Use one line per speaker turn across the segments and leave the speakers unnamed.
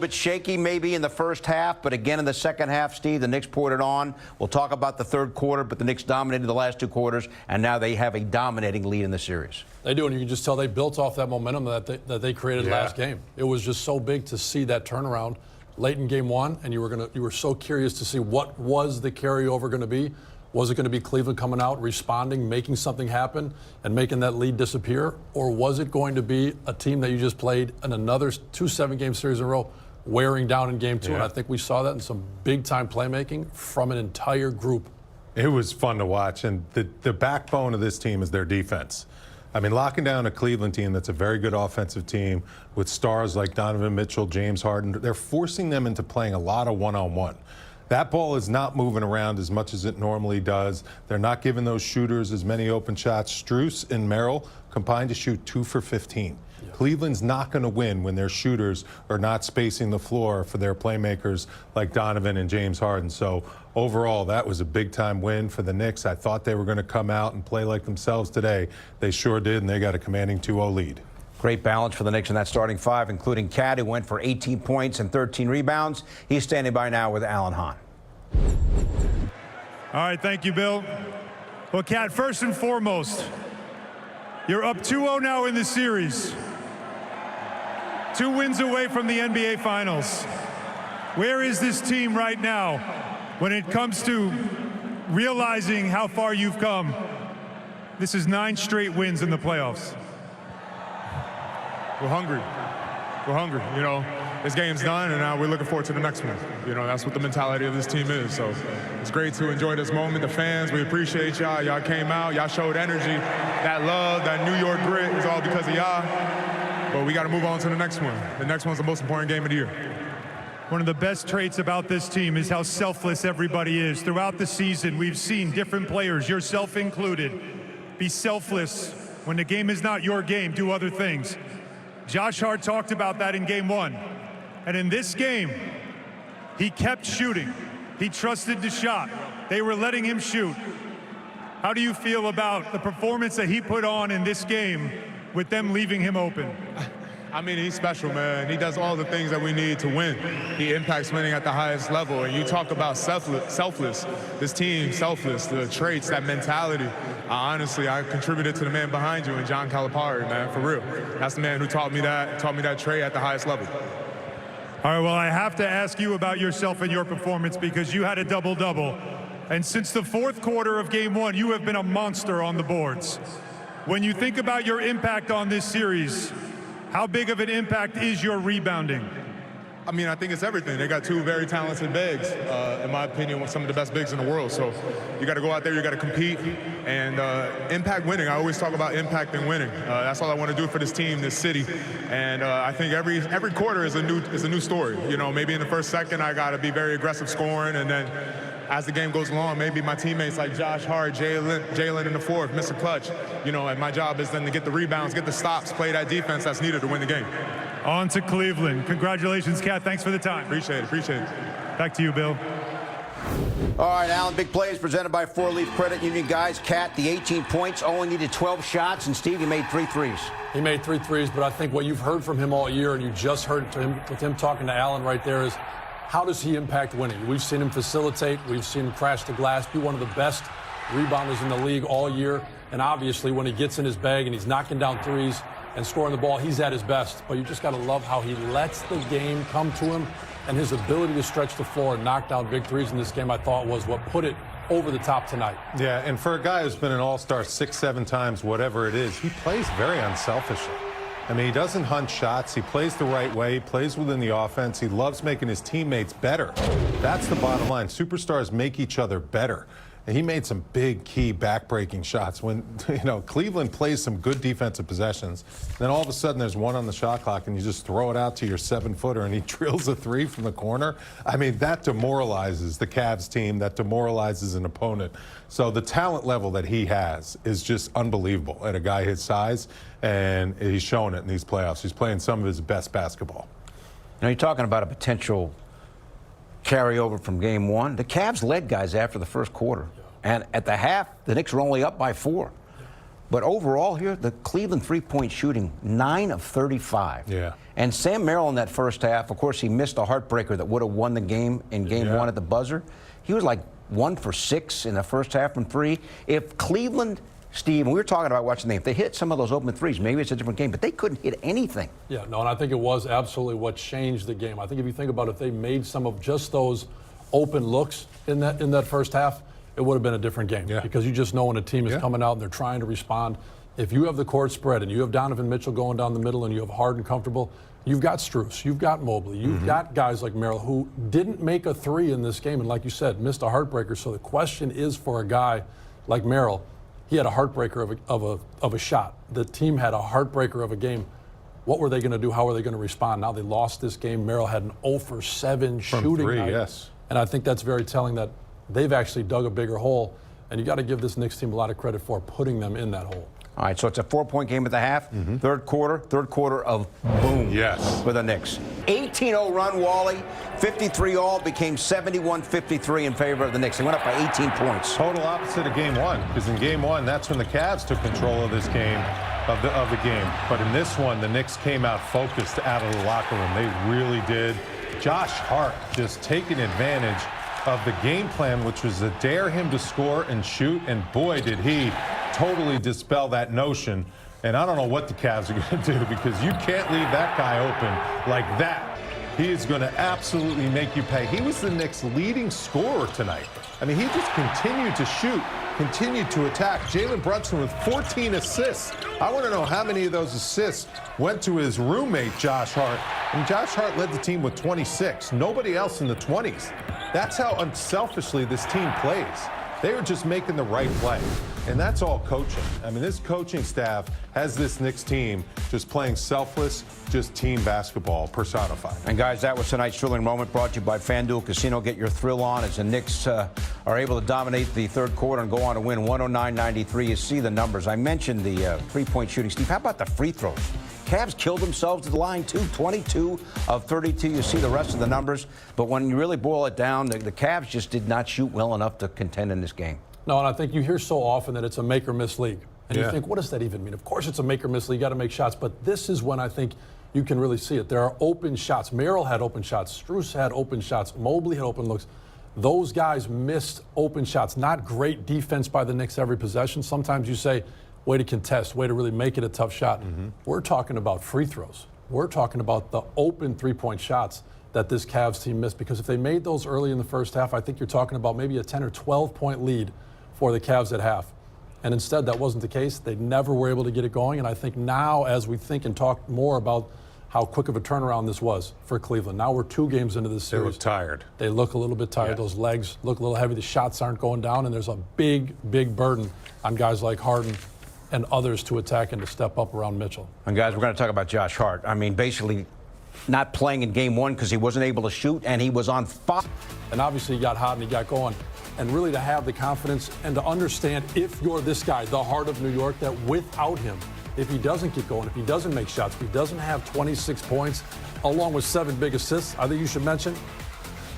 bit shaky maybe in the first half, but again in the second half, Steve, the Knicks poured it on. We'll talk about the third quarter, but the Knicks dominated the last two quarters, and now they have a dominating lead in the series.
They do, and you can just tell they built off that momentum that they created last game. It was just so big to see that turnaround late in game one, and you were so curious to see what was the carryover going to be. Was it going to be Cleveland coming out, responding, making something happen, and making that lead disappear? Or was it going to be a team that you just played in another 2 7-game series in a row, wearing down in game two? And I think we saw that in some big-time playmaking from an entire group.
It was fun to watch, and the backbone of this team is their defense. I mean, locking down a Cleveland team that's a very good offensive team with stars like Donovan Mitchell, James Harden, they're forcing them into playing a lot of one-on-one. That ball is not moving around as much as it normally does. They're not giving those shooters as many open shots. Strus and Merrill combined to shoot 2 for 15. Yeah. Cleveland's not going to win when their shooters are not spacing the floor for their playmakers like Donovan and James Harden. So overall, that was a big-time win for the Knicks. I thought they were going to come out and play like themselves today. They sure did, and they got a commanding 2-0 lead.
Great balance for the Knicks in that starting five, including Cat, who went for 18 points and 13 rebounds. He's standing by now with Alan Hahn.
All right, thank you, Bill. Well, Cat, first and foremost, you're up 2-0 now in the series. 2 wins away from the NBA Finals. Where is this team right now when it comes to realizing how far you've come? This is 9 straight wins in the playoffs.
We're hungry. We're hungry. You know, this game's done, and now we're looking forward to the next one. You know, that's what the mentality of this team is. So it's great to enjoy this moment. The fans, we appreciate y'all. Y'all came out. Y'all showed energy. That love, that New York grit is all because of y'all. But we got to move on to the next one. The next one's the most important game of the year.
One of the best traits about this team is how selfless everybody is. Throughout the season, we've seen different players, yourself included, be selfless. When the game is not your game, do other things. Josh Hart talked about that in game one. And in this game, he kept shooting. He trusted the shot. They were letting him shoot. How do you feel about the performance that he put on in this game with them leaving him open?
I mean, he's special, man. He does all the things that we need to win. He impacts winning at the highest level. And you talk about selfless. This team, selfless, the traits, that mentality. Honestly, I contributed to the man behind you, and John Calipari, man, for real. That's the man who taught me that trait at the highest level.
All right, well, I have to ask you about yourself and your performance because you had a double-double. And since the fourth quarter of game one, you have been a monster on the boards. When you think about your impact on this series, how big of an impact is your rebounding?
I mean, I think it's everything. They got 2 very talented bigs, in my opinion, some of the best bigs in the world. So you got to go out there, you got to compete, and impact winning. I always talk about impact and winning. That's all I want to do for this team, this city. And I think every quarter is a new story. You know, maybe in the first second I got to be very aggressive scoring, and then as the game goes along, maybe my teammates like Josh Hart, Jalen in the fourth, Mr. Clutch, you know, and my job is then to get the rebounds, get the stops, play that defense that's needed to win the game.
On to Cleveland. Congratulations, Cat. Thanks for the time.
Appreciate it.
Back to you, Bill.
All right, Alan, big plays presented by Four Leaf Credit Union. Guys, Cat, the 18 points, only needed 12 shots, and Steve, he made 3 threes.
He made 3 threes, but I think what you've heard from him all year, and you just heard with him talking to Alan right there, is how does he impact winning? We've seen him facilitate. We've seen him crash the glass, be one of the best rebounders in the league all year. And obviously, when he gets in his bag and he's knocking down threes and scoring the ball, he's at his best. But you just got to love how he lets the game come to him, and his ability to stretch the floor and knock down big threes in this game, I thought, was what put it over the top tonight.
Yeah, and for a guy who's been an all-star 6, 7 times, whatever it is, he plays very unselfishly. I mean, he doesn't hunt shots. He plays the right way. He plays within the offense. He loves making his teammates better. That's the bottom line. Superstars make each other better. And he made some big, key, back-breaking shots. When, you know, Cleveland plays some good defensive possessions, then all of a sudden there's one on the shot clock, and you just throw it out to your 7-footer, and he drills a 3 from the corner. I mean, that demoralizes the Cavs team. That demoralizes an opponent. So the talent level that he has is just unbelievable at a guy his size, and he's showing it in these playoffs. He's playing some of his best basketball.
Now, you're talking about a potential carryover from game one. The Cavs led, guys, after the first quarter. And at the half, the Knicks were only up by 4. But overall here, the Cleveland three-point shooting, 9 of 35.
Yeah.
And Sam Merrill in that first half, of course, he missed a heartbreaker that would have won the game in game one at the buzzer. He was like 1 for 6 in the first half from 3. If Cleveland, Steve, and we were talking about watching the game, if they hit some of those open threes, maybe it's a different game, but they couldn't hit anything.
Yeah, no, and I think it was absolutely what changed the game. I think if you think about it, if they made some of just those open looks in that first half, it would have been a different game.
Yeah.
Because you just know when a team is coming out and they're trying to respond. If you have the court spread and you have Donovan Mitchell going down the middle and you have Harden comfortable, you've got Strus, you've got Mobley, you've got guys like Merrill who didn't make a three in this game and, like you said, missed a heartbreaker. So the question is for a guy like Merrill, he had a heartbreaker of a shot. The team had a heartbreaker of a game. What were they going to do? How were they going to respond? Now they lost this game. Merrill had an 0 for 7 shooting
three,
night.
yes.
And I think that's very telling that they've actually dug a bigger hole. And you got to give this Knicks team a lot of credit for putting them in that hole.
All right, so it's a 4-point game at the half. Third quarter of boom for the Knicks. 18-0 run, Wally. 53 all, became 71-53 in favor of the Knicks. They went up by 18 points.
Total opposite of game one, because in game one, that's when the Cavs took control of this game, of the game. But in this one, the Knicks came out focused out of the locker room. They really did. Josh Hart just taking advantage of the game plan, which was to dare him to score and shoot, and boy, did he totally dispel that notion. And I don't know what the Cavs are going to do, because you can't leave that guy open like that. He is going to absolutely make you pay. He was the Knicks' leading scorer tonight. I mean, he just continued to shoot, continued to attack. Jalen Brunson with 14 assists. I want to know how many of those assists went to his roommate, Josh Hart. And Josh Hart led the team with 26. Nobody else in the 20s. That's how unselfishly this team plays. They were just making the right play. And that's all coaching. I mean, this coaching staff has this Knicks team just playing selfless, just team basketball personified.
And guys, that was tonight's thrilling moment brought to you by FanDuel Casino. Get your thrill on as the Knicks are able to dominate the third quarter and go on to win 109-93. You see the numbers. I mentioned the three-point shooting. Steve, how about the free throws? Cavs killed themselves at the line, too. 22 of 32. You see the rest of the numbers. But when you really boil it down, the Cavs just did not shoot well enough to contend in this game.
No, and I think you hear so often that it's a make-or-miss league. And you think, what does that even mean? Of course it's a make-or-miss league. You got to make shots. But this is when I think you can really see it. There are open shots. Merrill had open shots. Strus had open shots. Mobley had open looks. Those guys missed open shots. Not great defense by the Knicks every possession. Sometimes you say, way to contest, way to really make it a tough shot. We're talking about free throws. We're talking about the open three-point shots that this Cavs team missed. Because if they made those early in the first half, I think you're talking about maybe a 10 or 12-point lead for the Cavs at half. And instead, that wasn't the case. They never were able to get it going. And I think now, as we think and talk more about how quick of a turnaround this was for Cleveland, now we're 2 games into this series.
They look tired.
They look a little bit tired. Those legs look a little heavy. The shots aren't going down. And there's a big, big burden on guys like Harden and others to attack and to step up around Mitchell.
And guys, we're going to talk about Josh Hart. I mean, basically not playing in game one because he wasn't able to shoot, and he was on fire.
And obviously he got hot and he got going. And really to have the confidence and to understand, if you're this guy, the heart of New York, that without him, if he doesn't get going, if he doesn't make shots, if he doesn't have 26 points, along with 7 big assists, I think you should mention,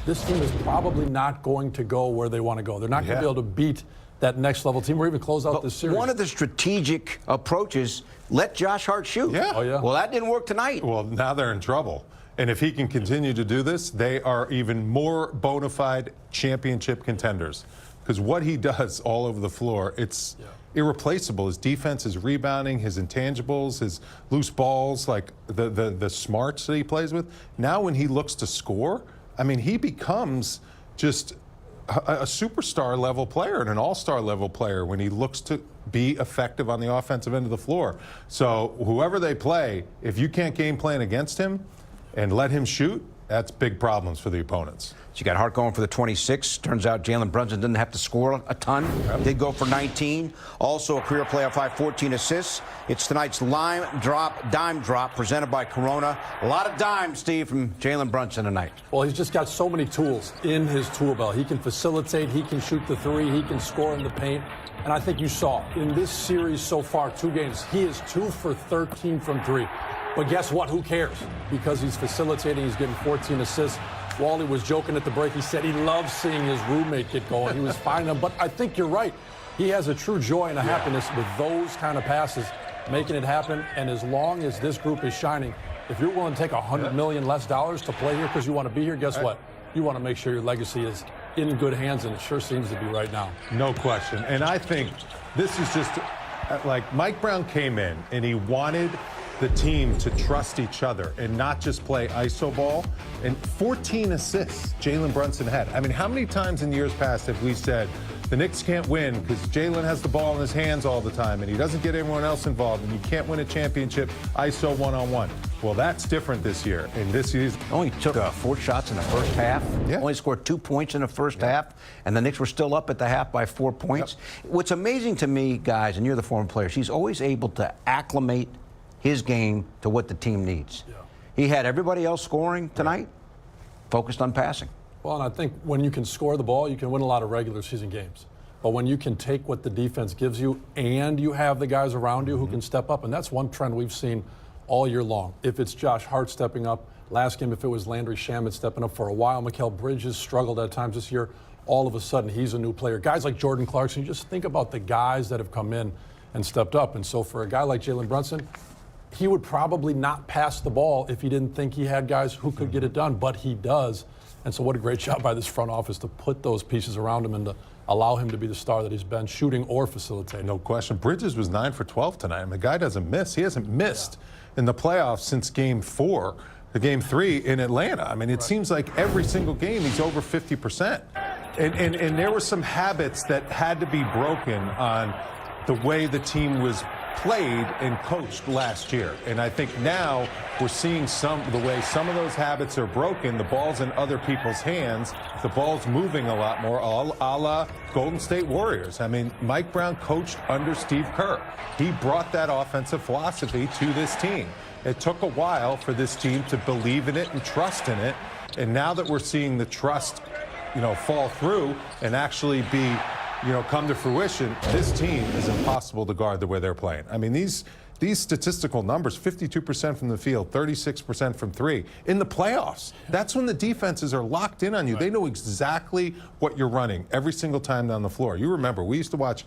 this team is probably not going to go where they want to go. They're not going to be able to beat that next level team or even close out this series.
One of the strategic approaches, let Josh Hart shoot.
Yeah.
Oh, yeah.
Well, that didn't work tonight.
Well, now they're in trouble. And if he can continue to do this, they are even more bona fide championship contenders. Because what he does all over the floor, it's irreplaceable. His defense, his rebounding, his intangibles, his loose balls, like the smarts that he plays with. Now when he looks to score, I mean, he becomes just a superstar level player and an all-star level player when he looks to be effective on the offensive end of the floor. So whoever they play, if you can't game plan against him and let him shoot, that's big problems for the opponents.
So you got Hart going for the 26. Turns out Jalen Brunson didn't have to score a ton. Did go for 19. Also a career playoff high, 14 assists. It's tonight's dime drop presented by Corona. A lot of dimes, Steve, from Jalen Brunson tonight.
Well, he's just got so many tools in his tool belt. He can facilitate, he can shoot the three, he can score in the paint. And I think you saw in this series so far, 2 games, he is 2 for 13 from 3. But guess what? Who cares? Because he's facilitating, he's getting 14 assists. Wally was joking at the break. He said he loves seeing his roommate get going. He was finding him. But I think you're right. He has a true joy and a happiness with those kind of passes, making it happen. And as long as this group is shining, if you're willing to take $100 million less to play here because you want to be here, guess what? You want to make sure your legacy is in good hands, and it sure seems to be right now.
No question. And I think this is just like Mike Brown came in and he wanted the team to trust each other and not just play iso ball. And 14 assists Jalen Brunson had. I mean, how many times in years past have we said the Knicks can't win because Jalen has the ball in his hands all the time and he doesn't get everyone else involved and you can't win a championship iso one-on-one? Well, that's different this year. And this is
Only took 4 shots in the first half.
Yeah.
Only scored 2 points in the first half. And the Knicks were still up at the half by 4 points. What's amazing to me, guys, and you're the former player, he's always able to acclimate his game to what the team needs.
Yeah.
He had everybody else scoring tonight, focused on passing.
Well, and I think when you can score the ball, you can win a lot of regular season games. But when you can take what the defense gives you and you have the guys around you who can step up, and that's one trend we've seen all year long. If it's Josh Hart stepping up, last game if it was Landry Shamet stepping up for a while, Mikal Bridges struggled at times this year, all of a sudden he's a new player. Guys like Jordan Clarkson, you just think about the guys that have come in and stepped up. And so for a guy like Jalen Brunson, he would probably not pass the ball if he didn't think he had guys who could get it done, but he does. And so what a great job by this front office to put those pieces around him and to allow him to be the star that he's been, shooting or facilitating.
no question. Bridges was 9 for 12 tonight. I mean, the guy doesn't miss. He hasn't missed in the playoffs since game 4 to game 3 in Atlanta. I mean, it seems like every single game he's over 50%. And there were some habits that had to be broken on the way the team was played and coached last year. And I think now we're seeing the way some of those habits are broken. The ball's in other people's hands. The ball's moving a lot more, a la Golden State Warriors. I mean, Mike Brown coached under Steve Kerr. He brought that offensive philosophy to this team. It took a while for this team to believe in it and trust in it. And now that we're seeing the trust, fall through and actually be come to fruition, this team is impossible to guard the way they're playing. I mean, these statistical numbers, 52% from the field, 36% from 3, in the playoffs. That's when the defenses are locked in on you. They know exactly what you're running every single time down the floor. You remember, we used to watch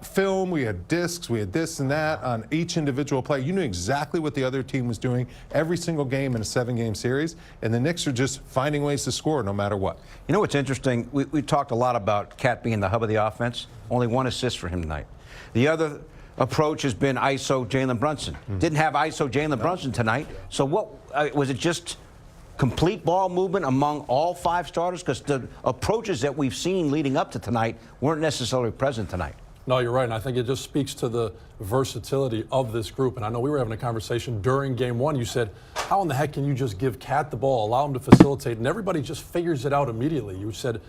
film, we had discs, we had this and that on each individual play. You knew exactly what the other team was doing every single game in a 7-game series, and the Knicks are just finding ways to score no matter what.
You know what's interesting? We talked a lot about Cat being the hub of the offense. Only 1 assist for him tonight. The other approach has been ISO Jalen Brunson. Didn't have ISO Jalen Brunson tonight. So what was it? Just complete ball movement among all 5 starters? Because the approaches that we've seen leading up to tonight weren't necessarily present tonight.
No, you're right, and I think it just speaks to the versatility of this group. And I know we were having a conversation during game 1. You said, how in the heck can you just give Cat the ball, allow him to facilitate, and everybody just figures it out immediately? You said